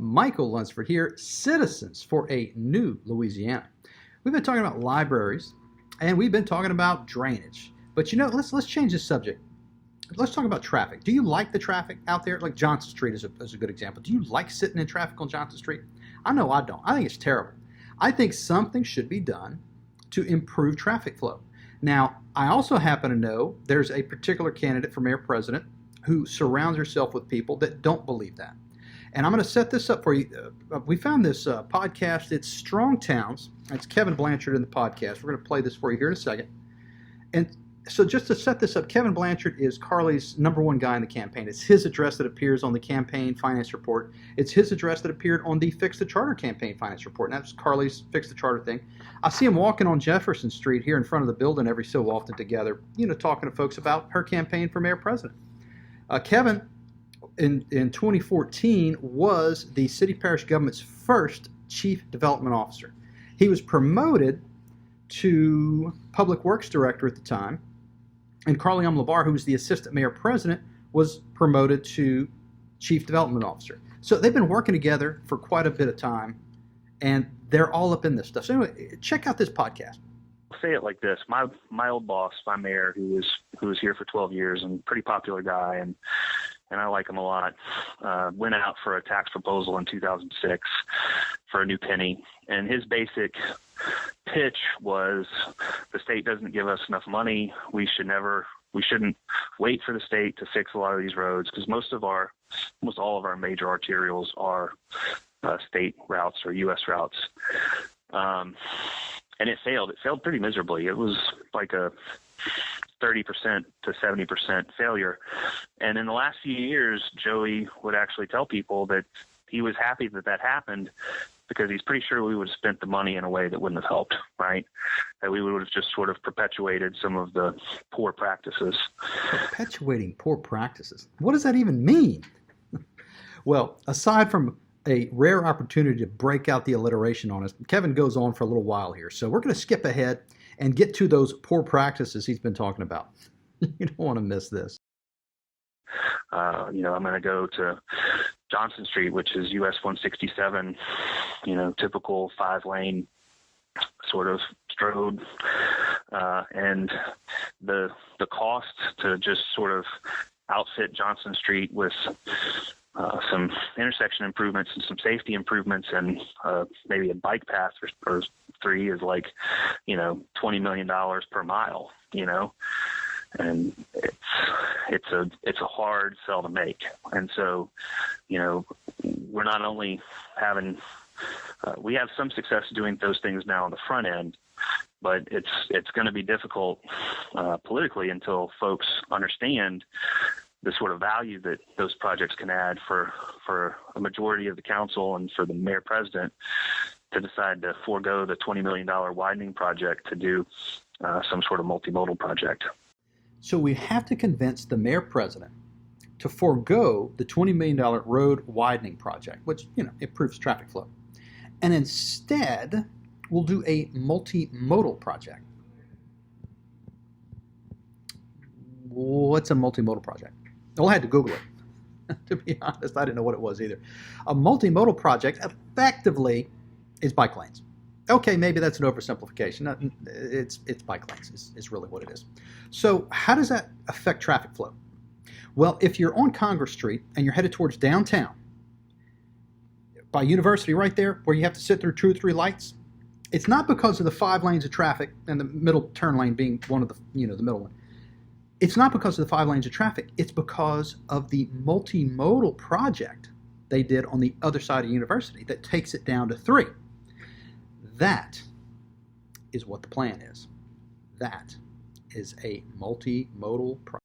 Michael Lunsford here, Citizens for a New Louisiana. We've been talking about libraries, and we've been talking about drainage. But let's change the subject. Let's talk about traffic. Do you like the traffic out there? Like Johnson Street is a good example. Do you like sitting in traffic on Johnson Street? I know I don't. I think it's terrible. I think something should be done to improve traffic flow. Now, I also happen to know there's a particular candidate for mayor president who surrounds herself with people that don't believe that. And I'm going to set this up for you. We found this podcast. It's Strong Towns. It's Kevin Blanchard in the podcast. We're going to play this for you here in a second. And so just to set this up, Kevin Blanchard is Carly's #1 guy in the campaign. It's his address that appears on the campaign finance report. It's his address that appeared on the Fix the Charter campaign finance report. And that's Carly's Fix the Charter thing. I see him walking on Jefferson Street here in front of the building every so often together, talking to folks about her campaign for mayor president. Kevin, in 2014, was the city parish government's first chief development officer. He was promoted to public works director at the time, and Carly Labar, who was the assistant mayor president, was promoted to chief development officer. So they've been working together for quite a bit of time, and they're all up in this stuff. So anyway, check out this podcast. I'll say it like this: my old boss, my mayor, who was here for 12 years and pretty popular guy, and I like him a lot, went out for a tax proposal in 2006 for a new penny. And his basic pitch was, the state doesn't give us enough money. We shouldn't wait for the state to fix a lot of these roads, because almost all of our major arterials are state routes or U.S. routes. And it failed. It failed pretty miserably. It was like a 30% to 70% failure. And in the last few years, Joey would actually tell people that he was happy that happened, because he's pretty sure we would have spent the money in a way that wouldn't have helped, right? That we would have just sort of perpetuated some of the poor practices. Perpetuating poor practices. What does that even mean? Well, aside from a rare opportunity to break out the alliteration on us, Kevin goes on for a little while here. So we're going to skip ahead and get to those poor practices he's been talking about. You don't want to miss this. I'm going to go to Johnson Street, which is US 167, typical 5-lane sort of strode. And the cost to just sort of outfit Johnson Street with some intersection improvements and some safety improvements and maybe a bike path or 3 is like, $20 million per mile, and it's a hard sell to make. And so, we're not only having, we have some success doing those things now on the front end, but it's going to be difficult politically until folks understand the sort of value that those projects can add for a majority of the council and for the mayor president to decide to forego the $20 million widening project to do some sort of multimodal project. So we have to convince the mayor president to forego the $20 million road widening project, which, improves traffic flow. And instead, we'll do a multimodal project. What's a multimodal project? Well, I had to Google it. To be honest, I didn't know what it was either. A multimodal project effectively is bike lanes. Okay, maybe that's an oversimplification. It's bike lanes is really what it is. So how does that affect traffic flow? Well, if you're on Congress Street and you're headed towards downtown, by University right there, where you have to sit through 2 or 3 lights, it's not because of the 5 lanes of traffic and the middle turn lane being one of the, the middle one. It's not because of the 5 lanes of traffic. It's because of the multimodal project they did on the other side of University that takes it down to 3. That is what the plan is. That is a multimodal project.